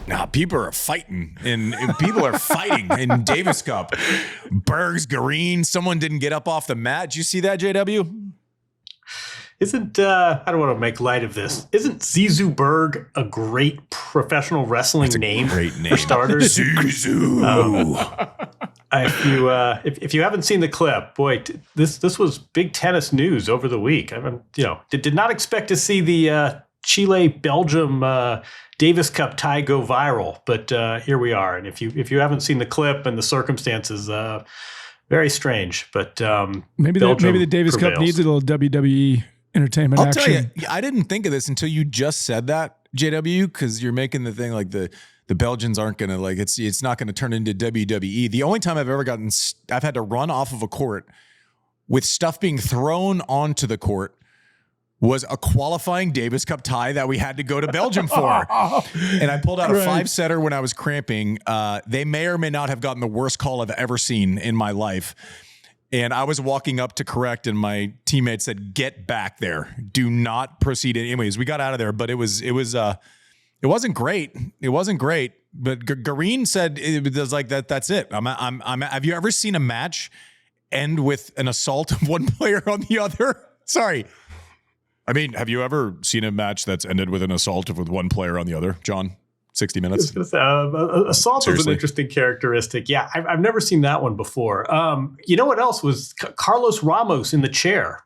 Nah, people are fighting, and people are fighting in Davis Cup. Berg's, Green, someone didn't get up off the mat. Did you see that, JW? Isn't, I don't want to make light of this, isn't Zizou Berg a great professional wrestling name? Great name. For starters? Zizou. If you haven't seen the clip, boy, this was big tennis news over the week. I mean, did not expect to see the Chile Belgium Davis Cup tie go viral, but here we are. And if you haven't seen the clip and the circumstances, very strange. But maybe the Davis prevails. Cup needs a little WWE entertainment action. I'll tell you, I didn't think of this until you just said that, JW, because you're making the thing like the Belgians aren't going to it's not going to turn into WWE. The only time I've had to run off of a court with stuff being thrown onto the court was a qualifying Davis Cup tie that we had to go to Belgium for. And I pulled out a 5-setter when I was cramping. They may or may not have gotten the worst call I've ever seen in my life. And I was walking up to correct, and my teammate said, "Get back there. Do not proceed." Anyways, we got out of there, but it wasn't great. It wasn't great. But Gareen said it was like that. That's it. Have you ever seen a match end with an assault of one player on the other? Sorry. I mean, have you ever seen a match that's ended with an assault with one player on the other, John? 60 Minutes? Assault is an interesting characteristic. Yeah, I've never seen that one before. You know what else was Carlos Ramos in the chair?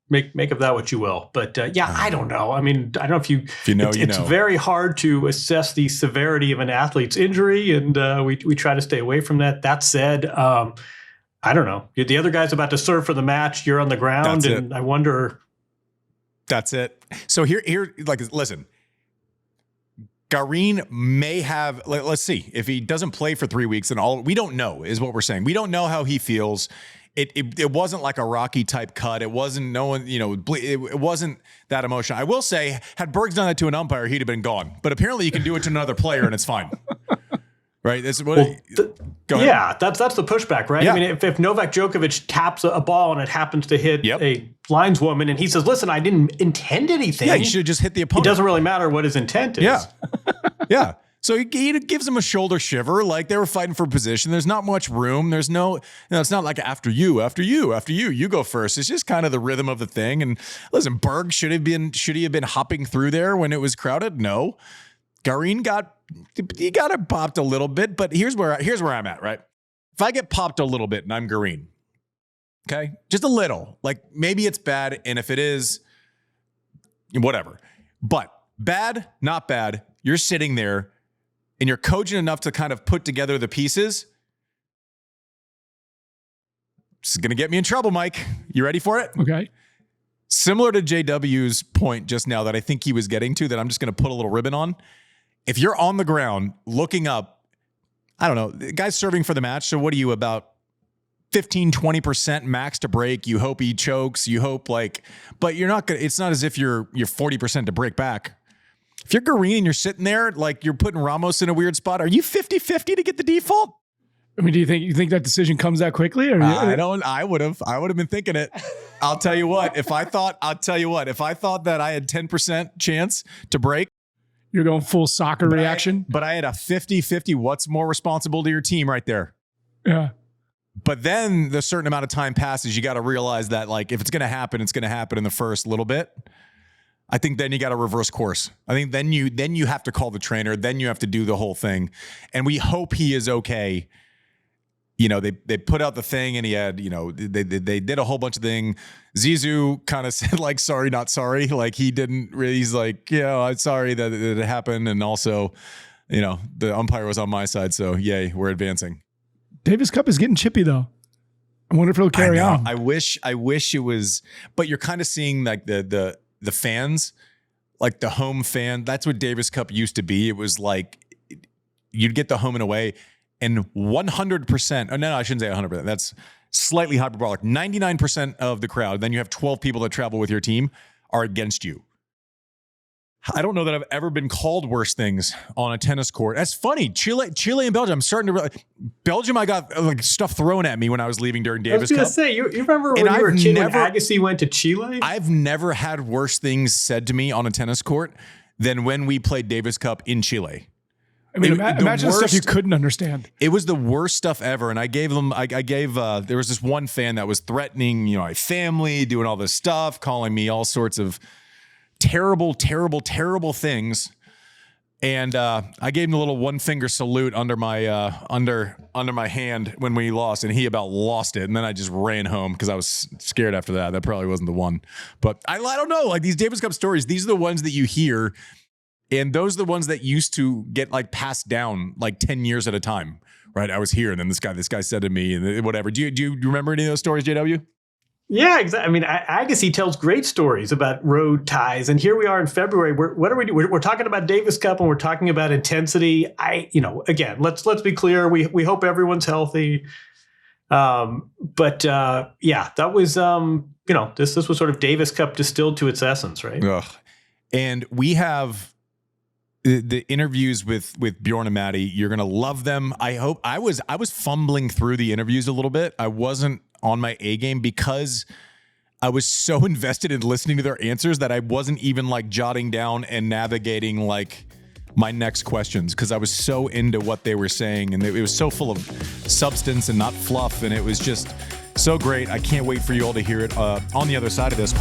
Make of that what you will. But I don't know. I mean, I don't know if you know. It's very hard to assess the severity of an athlete's injury, and we try to stay away from that. That said, I don't know. The other guy's about to serve for the match. You're on the ground, I wonder. That's it. So here, listen. Gareen may have, let's see, if he doesn't play for 3 weeks, and we don't know is what we're saying. We don't know how he feels. It wasn't like a Rocky type cut. It wasn't it wasn't that emotional. I will say, had Berg's done that to an umpire, he'd have been gone. But apparently you can do it to another player and it's fine. Right? That's what. Go ahead. Yeah, that's the pushback, right? Yeah. I mean, if Novak Djokovic taps a ball and it happens to hit a lineswoman, and he says, "Listen, I didn't intend anything." Yeah, you should have just hit the opponent. It doesn't really matter what his intent is. Yeah, yeah. So he gives him a shoulder shiver, like they were fighting for position. There's not much room. There's no, it's not like after you go first. It's just kind of the rhythm of the thing. And listen, Berg should he have been hopping through there when it was crowded? No. Gareen got it popped a little bit, but here's where I'm at, right? If I get popped a little bit and I'm Gareen, okay, just a little, like maybe it's bad, and if it is, whatever. But bad, not bad. You're sitting there, and you're cogent enough to kind of put together the pieces. This is gonna get me in trouble, Mike. You ready for it? Okay. Similar to JW's point just now that I think he was getting to, that I'm just gonna put a little ribbon on. If you're on the ground looking up, I don't know, the guy's serving for the match. So what are you, about 15, 20% max to break? You hope he chokes. You hope but you're not going to, it's not as if you're 40% to break back. If you're Gareen and you're sitting there, like you're putting Ramos in a weird spot, are you 50-50 to get the default? I mean, do you think that decision comes that quickly? Or I would have been thinking it. I'll tell you what, if I thought that I had 10% chance to break, you're going full soccer reaction. But I had a 50-50. What's more responsible to your team right there? Yeah. But then the certain amount of time passes, you got to realize that if it's going to happen, it's going to happen in the first little bit. I think then you got to reverse course. I think then you have to call the trainer. Then you have to do the whole thing. And we hope he is okay. They put out the thing, and he had, they did a whole bunch of things. Zizou kind of said sorry, not sorry. He didn't really, he's I'm sorry that it happened. And also, the umpire was on my side. So yay, we're advancing. Davis Cup is getting chippy though. I wonder if it'll carry on. I wish it was, but you're kind of seeing the fans, like the home fan. That's what Davis Cup used to be. It was you'd get the home and away. And 100%, no, I shouldn't say 100%. That's slightly hyperbolic. 99% of the crowd, then you have 12 people that travel with your team, are against you. I don't know that I've ever been called worse things on a tennis court. That's funny. Chile and Belgium. I'm starting to realize. Belgium, I got stuff thrown at me when I was leaving during Davis Cup. I was going to say, you remember when you were a kid when Agassi went to Chile? I've never had worse things said to me on a tennis court than when we played Davis Cup in Chile. I mean, imagine the stuff you couldn't understand. It was the worst stuff ever. And I gave them, there was this one fan that was threatening, my family, doing all this stuff, calling me all sorts of terrible, terrible, terrible things. And I gave him a little one finger salute under my under my hand when we lost, and he about lost it. And then I just ran home because I was scared after that. That probably wasn't the one. But I don't know. Like these Davis Cup stories, these are the ones that you hear. And those are the ones that used to get like passed down like 10 years at a time, right? I was here, and then this guy said to me, and whatever. Do you remember any of those stories, JW? Yeah, exactly. I mean, Agassi tells great stories about road ties, and here we are in February. What are we doing? We're talking about Davis Cup, and we're talking about intensity. Again, let's be clear. We hope everyone's healthy. That was this was sort of Davis Cup distilled to its essence, right? Ugh. And we have the interviews with Bjorn and Maddie. You're gonna love them. I hope. I was fumbling through the interviews a little bit. I wasn't on my A game because I was so invested in listening to their answers that I wasn't even like jotting down and navigating like my next questions, because I was so into what they were saying, and it was so full of substance and not fluff, and it was just so great. I can't wait for you all to hear it on the other side of this.